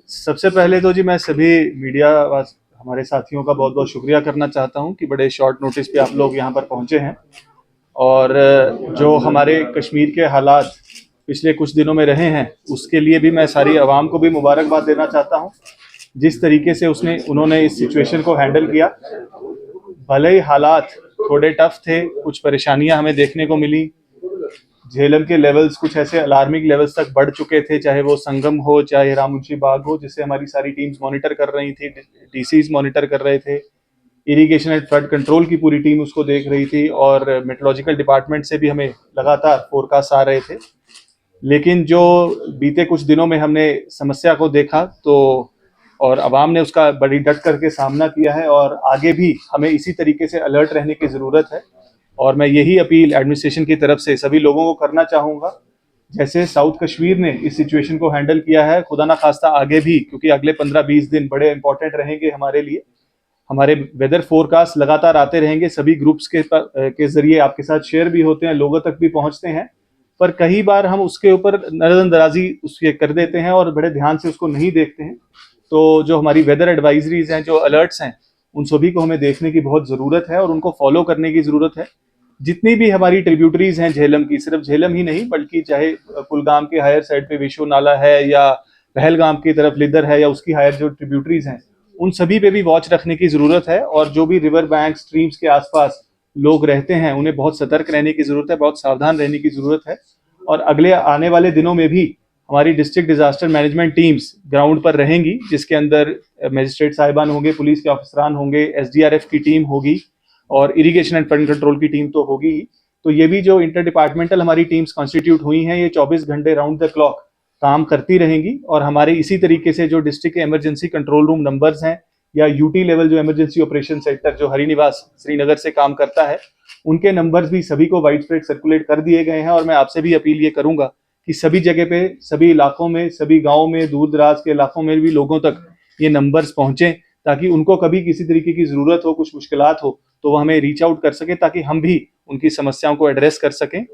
सबसे पहले तो जी मैं सभी मीडिया हमारे साथियों का बहुत बहुत शुक्रिया करना चाहता हूं कि बड़े शॉर्ट नोटिस पे आप लोग यहां पर पहुंचे हैं। और जो हमारे कश्मीर के हालात पिछले कुछ दिनों में रहे हैं उसके लिए भी मैं सारी आवाम को भी मुबारकबाद देना चाहता हूं। जिस तरीके से उन्होंने इस सिचुएशन को हैंडल किया, भले ही हालात थोड़े टफ थे, कुछ परेशानियां हमें देखने को मिली, झेलम के लेवल्स कुछ ऐसे अलार्मिंग लेवल्स तक बढ़ चुके थे, चाहे वो संगम हो चाहे राममुंशी बाग हो, जिससे हमारी सारी टीम्स मॉनिटर कर रही थी, डीसीज मॉनिटर कर रहे थे, इरिगेशन एंड फ्लड कंट्रोल की पूरी टीम उसको देख रही थी, और मेट्रोलॉजिकल डिपार्टमेंट से भी हमें लगातार फोरकास्ट आ रहे थे। लेकिन जो बीते कुछ दिनों में हमने समस्या को देखा तो और अवाम ने उसका बड़ी डट करके सामना किया है, और आगे भी हमें इसी तरीके से अलर्ट रहने की ज़रूरत है। और मैं यही अपील एडमिनिस्ट्रेशन की तरफ से सभी लोगों को करना चाहूँगा, जैसे साउथ कश्मीर ने इस सिचुएशन को हैंडल किया है, खुदा ना खास्ता आगे भी, क्योंकि अगले 15-20 दिन बड़े इंपॉर्टेंट रहेंगे हमारे लिए। हमारे वेदर फोरकास्ट लगातार आते रहेंगे, सभी ग्रुप्स के जरिए आपके साथ शेयर भी होते हैं, लोगों तक भी पहुंचते हैं, पर कई बार हम उसके ऊपर नजरअंदाजी उसके कर देते हैं और बड़े ध्यान से उसको नहीं देखते हैं। तो जो हमारी वेदर एडवाइजरीज हैं, जो अलर्ट्स हैं, उन सभी को हमें देखने की बहुत ज़रूरत है और उनको फॉलो करने की ज़रूरत है। जितनी भी हमारी ट्रिब्यूटरीज हैं झेलम की, सिर्फ झेलम ही नहीं बल्कि चाहे कुलगाम के हायर साइड पे विशु नाला है या पहलगाम की तरफ लिदर है या उसकी हायर जो ट्रिब्यूटरीज हैं, उन सभी पे भी वॉच रखने की ज़रूरत है। और जो भी रिवर बैंक स्ट्रीम्स के आसपास लोग रहते हैं उन्हें बहुत सतर्क रहने की ज़रूरत है, बहुत सावधान रहने की ज़रूरत है। और अगले आने वाले दिनों में भी हमारी district disaster management teams ground पर रहेंगी, जिसके अंदर मजिस्ट्रेट साहिबान होंगे, पुलिस के ऑफिसरान होंगे, एसडीआरएफ की टीम होगी और इरिगेशन एंड फ्लड कंट्रोल की टीम तो होगी ही। तो ये भी जो इंटर डिपार्टमेंटल हमारी टीम्स कॉन्स्टिट्यूट हुई हैं, ये 24 घंटे राउंड द क्लॉक काम करती रहेंगी। और हमारे इसी तरीके से जो डिस्ट्रिक्ट के इमरजेंसी कंट्रोल रूम नंबर्स हैं या यूटी लेवल जो इमरजेंसी ऑपरेशन सेंटर जो हरिनिवास श्रीनगर से काम करता है, उनके नंबर्स भी सभी को वाइड स्प्रेड सर्कुलेट कर दिए गए हैं। और मैं आपसे भी अपील ये करूंगा कि सभी जगह पे, सभी इलाकों में, सभी गाँव में, दूर दराज के इलाकों में भी लोगों तक ये नंबर्स पहुंचे, ताकि उनको कभी किसी तरीके की जरूरत हो, कुछ मुश्किलात हो, तो वो हमें रीच आउट कर सके, ताकि हम भी उनकी समस्याओं को एड्रेस कर सकें।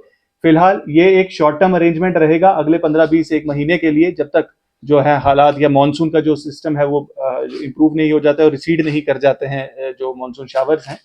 फिलहाल ये एक शॉर्ट टर्म अरेंजमेंट रहेगा अगले 15-20 एक महीने के लिए, जब तक जो है हालात या मानसून का जो सिस्टम है वो इम्प्रूव नहीं हो जाता है और रिसीड नहीं कर जाते हैं जो मानसून शावर्स हैं।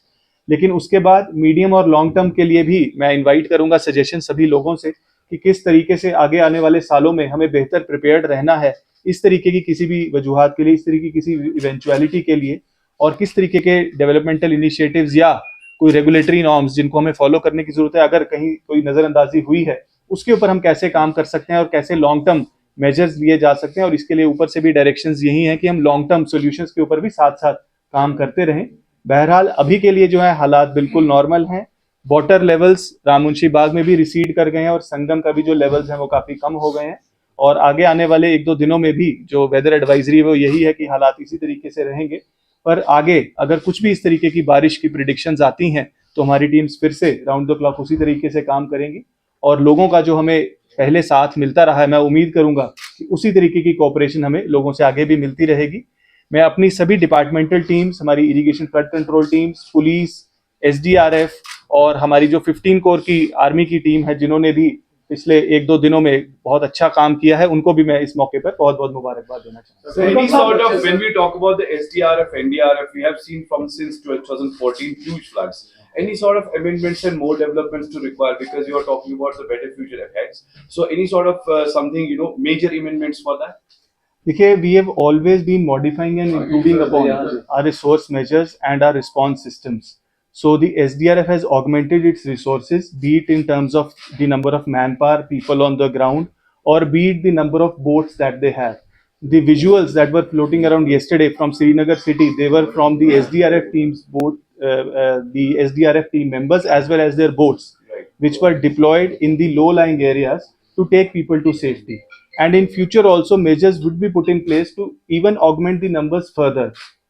लेकिन उसके बाद मीडियम और लॉन्ग टर्म के लिए भी मैं इनवाइट करूंगा सजेशन सभी लोगों से कि किस तरीके से आगे आने वाले सालों में हमें बेहतर प्रिपेयर्ड रहना है इस तरीके की किसी भी वजूहात के लिए, इस तरीके की किसी इवेंचुअलिटी के लिए, और किस तरीके के डेवलपमेंटल इनिशिएटिव्स या कोई रेगुलेटरी नॉर्म्स जिनको हमें फॉलो करने की जरूरत है, अगर कहीं कोई नजरअंदाजी हुई है, उसके ऊपर हम कैसे काम कर सकते हैं और कैसे लॉन्ग टर्म मेजर्स लिए जा सकते हैं। और इसके लिए ऊपर से भी डायरेक्शंस यही हैं कि हम लॉन्ग टर्म सॉल्यूशंस के ऊपर भी साथ साथ काम करते रहें। बहरहाल अभी के लिए जो है हालात बिल्कुल नॉर्मल हैं। वाटर लेवल्स राममुंशी बाग में भी रिसीड कर गए हैं और संगम का भी जो लेवल्स हैं वो काफी कम हो गए हैं। और आगे आने वाले 1-2 दिनों में भी जो वेदर एडवाइजरी है वो यही है कि हालात इसी तरीके से रहेंगे। पर आगे अगर कुछ भी इस तरीके की बारिश की प्रिडिक्शंस आती हैं तो हमारी टीम्स फिर से राउंड द क्लॉक उसी तरीके से काम करेंगी। और लोगों का जो हमें पहले साथ मिलता रहा है, मैं उम्मीद करूंगा कि उसी तरीके की कोऑपरेशन हमें लोगों से आगे भी मिलती रहेगी। मैं अपनी सभी डिपार्टमेंटल टीम्स, हमारी irrigation flood control teams, police, SDRF और हमारी जो 15 कोर की आर्मी की टीम है, जिन्होंने भी पिछले 1-2 दिनों में बहुत अच्छा काम किया है, उनको भी मैं इस मौके पर बहुत बहुत मुबारकबाद देना चाहता हूँ। So any sort of, when we talk about the SDRF, NDRF, we have seen from since 2014 huge floods. Any sort of amendments and more developments to require, because you are talking about the better future effects. So any sort of something, major amendments for that? देखिए, we have always been modifying and improving upon our resource measures and our response systems. So the SDRF has augmented its resources, be it in terms of the number of manpower, people on the ground, or be it the number of boats that they have. The visuals that were floating around yesterday from Srinagar city, they were from the SDRF team's boat, the SDRF team members as well as their boats, which were deployed in the low-lying areas to take people to safety. And in future also measures would be put in place to even augment the numbers further.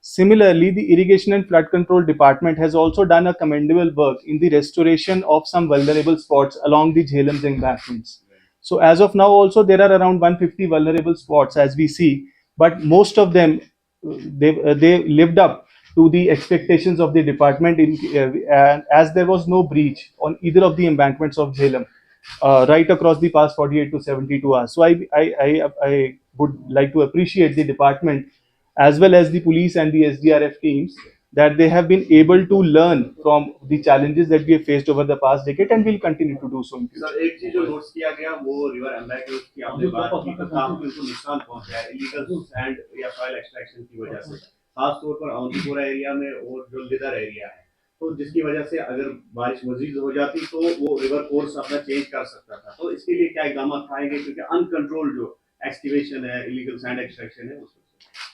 Similarly, the Irrigation and Flood Control Department has also done a commendable work in the restoration of some vulnerable spots along the Jhelum embankments. So as of now also there are around 150 vulnerable spots as we see, but most of them they lived up to the expectations of the department as there was no breach on either of the embankments of Jhelum. right across the past 48 to 72 hours. So I would like to appreciate the department as well as the police and the SDRF teams that they have been able to learn from the challenges that we have faced over the past decade and will continue to do so in future. Sir एक चीज जो notes किया गया वो river embankment की आपने बात की तो काफी उनको नुकसान पहुंचा है इलीगल सैंड या सॉइल एक्सट्रैक्शन की वजह से खास तौर पर अवंतीपुरा एरिया में और जो लिदर एरिया है तो जिसकी वजह से अगर बारिश मजीद हो जाती तो वो रिवर कोर्स अपना चेंज कर सकता था तो इसके लिए क्या इकदाम उठाएंगे क्योंकि अनकंट्रोल्ड जो एक्सटिवेशन है इलीगल सैंड एक्सट्रैक्शन है उसमें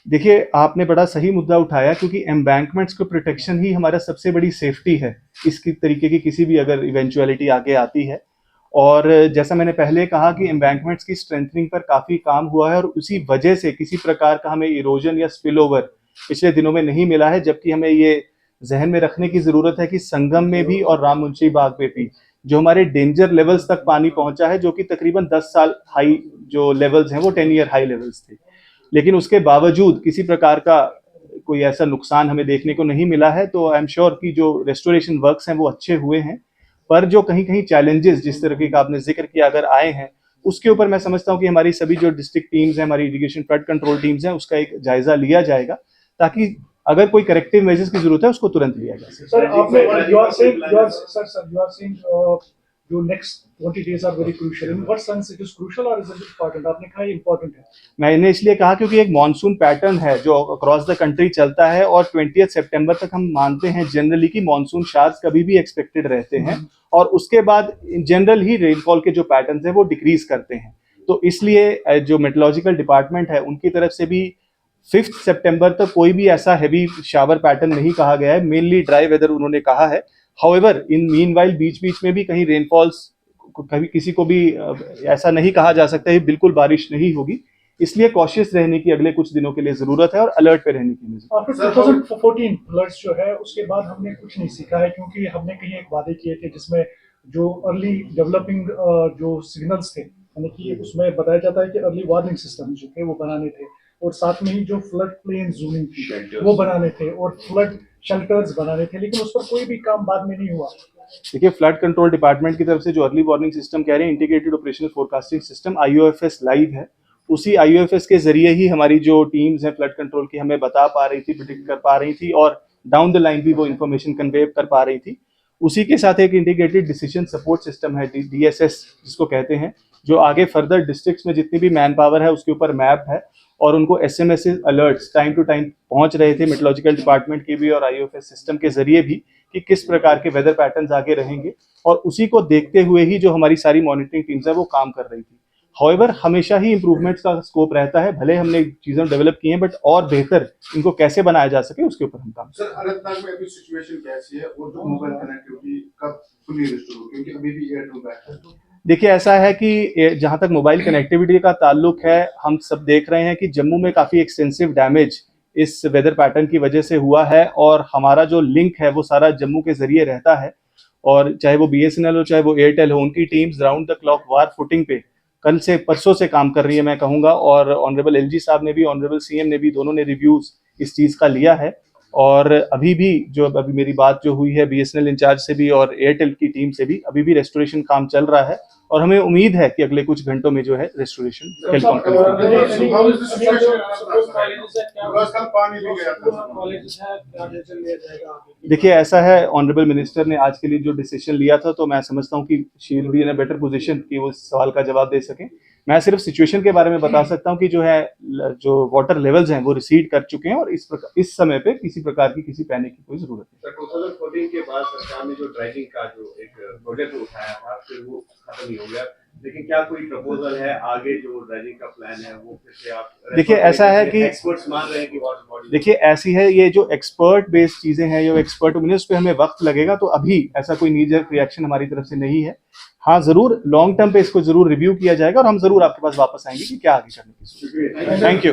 देखिए आपने बड़ा सही मुद्दा उठाया क्योंकि एम्बैंकमेंट्स को प्रोटेक्शन ही हमारा सबसे बड़ी सेफ्टी है इसकी तरीके की किसी भी अगर इवेंचुअलिटी आगे आती है और जैसा मैंने पहले कहा कि एम्बैंकमेंट्स की स्ट्रेंथनिंग पर काफ़ी काम हुआ है और उसी वजह से किसी प्रकार का हमें इरोजन या स्पिल ओवर पिछले दिनों में नहीं मिला है जबकि हमें ये जहन में रखने की ज़रूरत है कि संगम में भी और राम मुंशी बाग में भी जो हमारे डेंजर लेवल्स तक पानी पहुंचा है जो कि तकरीबन 10 साल हाई जो लेवल्स हैं वो 10 ईयर हाई लेवल्स थे लेकिन उसके बावजूद किसी प्रकार का कोई ऐसा नुकसान हमें देखने को नहीं मिला है तो आई एम श्योर कि जो रेस्टोरेशन वर्क्स हैं वो अच्छे हुए हैं पर जो कहीं कहीं चैलेंजेस जिस तरह का आपने जिक्र किया अगर आए हैं उसके ऊपर मैं समझता हूं कि हमारी सभी जो डिस्ट्रिक्ट टीम्स हैं हमारी इरिगेशन फ्लड कंट्रोल टीम्स हैं उसका एक जायजा लिया जाएगा ताकि अगर कोई करेक्टिव मेजर्स की जरूरत है उसको तुरंत लिया जा सके सर आपने you are saying your next 20 days are very crucial. In what sense it is crucial or is it important? आपने कहा ये important है. मैंने इसलिए कहा क्योंकि एक मॉनसून पैटर्न है जो अक्रॉस द कंट्री चलता है और 20 सितंबर तक हम मानते हैं जनरली कि मॉनसून शार्स कभी भी एक्सपेक्टेड रहते हैं और उसके बाद जनरल ही रेनफॉल के जो पैटर्न है वो डिक्रीज करते हैं तो इसलिए जो मेट्रोलॉजिकल डिपार्टमेंट है उनकी तरफ से भी 5 सितंबर तक कोई भी ऐसा हैवी शावर पैटर्न नहीं कहा गया है मेनली ड्राई वेदर उन्होंने कहा है हाउएवर इन मीनवाइल बीच में भी कहीं रेनफॉल्स कभी किसी को भी ऐसा नहीं कहा जा सकता है बिल्कुल बारिश नहीं होगी इसलिए कॉशियस रहने की अगले कुछ दिनों के लिए जरूरत है और अलर्ट पे रहने की आफ्टर 2014 फ्लड्स जो है उसके बाद हमने कुछ नहीं सीखा है क्योंकि हमने कहीं एक वादे किए थे जिसमें जो अर्ली डेवलपिंग जो सिग्नल्स थे यानी कि उसमें बताया जाता है कि अर्ली वार्निंग सिस्टम जो थे वो बनाने थे और साथ में ही जो फ्लड प्लेन जूनिंग थी वो बनाने थे और फ्लड शेल्टर्स बनाने थे लेकिन उस पर कोई भी काम बाद में नहीं हुआ देखिए फ्लड कंट्रोल डिपार्टमेंट की तरफ से जो अर्ली वार्निंग सिस्टम कह रहे हैं integrated operational forecasting system IOFS live है उसी IOFS के जरिए ही हमारी जो टीम्स हैं फ्लड कंट्रोल की हमें बता पा रही थी प्रिडिक्ट कर पा रही थी और डाउन द लाइन भी वो इन्फॉर्मेशन कन्वे कर पा रही थी उसी के साथ एक इंटीग्रेटेड डिसीजन सपोर्ट सिस्टम है DSS जिसको कहते हैं जो आगे फर्दर डिस्ट्रिक्ट्स में जितनी भी मैन पावर है उसके ऊपर मैप है और उनको SMS alerts time to time पहुंच रहे थे मेट्रोलॉजिकल डिपार्टमेंट की भी और IOFS सिस्टम के जरिए भी कि किस प्रकार के वेदर पैटर्न्स आगे रहेंगे और उसी को देखते हुए ही जो हमारी सारी मॉनिटरिंग टीम्स है वो काम कर रही थी हाउएवर हमेशा ही इंप्रूवमेंट्स का स्कोप रहता है भले हमने चीजें डेवलप की हैं बट और बेहतर इनको कैसे बनाया जा सके उसके ऊपर हम काम सर अनंतनाग में अभी सिचुएशन कैसी है और जो मोबाइल कनेक्टिविटी कब फुली रिस्टोर हो क्योंकि अभी भी एयरटेल बैक है देखिए ऐसा है कि जहां तक मोबाइल कनेक्टिविटी का ताल्लुक है हम सब देख रहे हैं कि जम्मू में काफ़ी एक्सटेंसिव डैमेज इस वेदर पैटर्न की वजह से हुआ है और हमारा जो लिंक है वो सारा जम्मू के जरिए रहता है और चाहे वो BSNL हो चाहे वो एयरटेल हो उनकी teams round the clock war footing पे कल से परसों से काम कर रही है मैं कहूँगा और ऑनरेबल LG साहब ने भी ऑनरेबल CM ने भी दोनों ने रिव्यूज़ इस चीज़ का लिया है और अभी भी जो अभी मेरी बात जो हुई है BSNL इंचार्ज से भी और एयरटेल की टीम से भी अभी भी रेस्टोरेशन काम चल रहा है और हमें उम्मीद है कि अगले कुछ घंटों में जो है रेस्टोरेशन देखिए ऐसा है ऑनरेबल मिनिस्टर ने आज के लिए जो डिसीजन लिया था तो मैं समझता हूँ कि she will be in a better position कि वो इस सवाल का जवाब दे सकें मैं सिर्फ सिचुएशन के बारे में बता सकता हूँ कि जो है जो वाटर लेवल्स हैं वो रिसीड कर चुके हैं और इस समय पे किसी प्रकार की किसी पैनिक की कोई जरूरत नहीं। 2014 के बाद सरकार ने जो ड्राइविंग का जो एक प्रोजेक्ट उठाया था फिर वो खत्म ही हो गया लेकिन क्या कोई प्रपोजल है आगे जो ड्राइविंग का प्लान है वो फिर से आप देखिए ऐसा है कि एक्सपर्ट्स मान रहे हैं कि वाटर बॉडी देखिए ऐसी है ये जो एक्सपर्ट बेस्ड चीजें हैं जो एक्सपर्ट ओपिनियन उस पर हमें वक्त लगेगा तो अभी ऐसा कोई नीजर रिएक्शन हमारी तरफ से नहीं है हाँ जरूर लॉन्ग टर्म पे इसको जरूर रिव्यू किया जाएगा और हम जरूर आपके पास वापस आएंगे कि क्या आगे करने की। Thank you.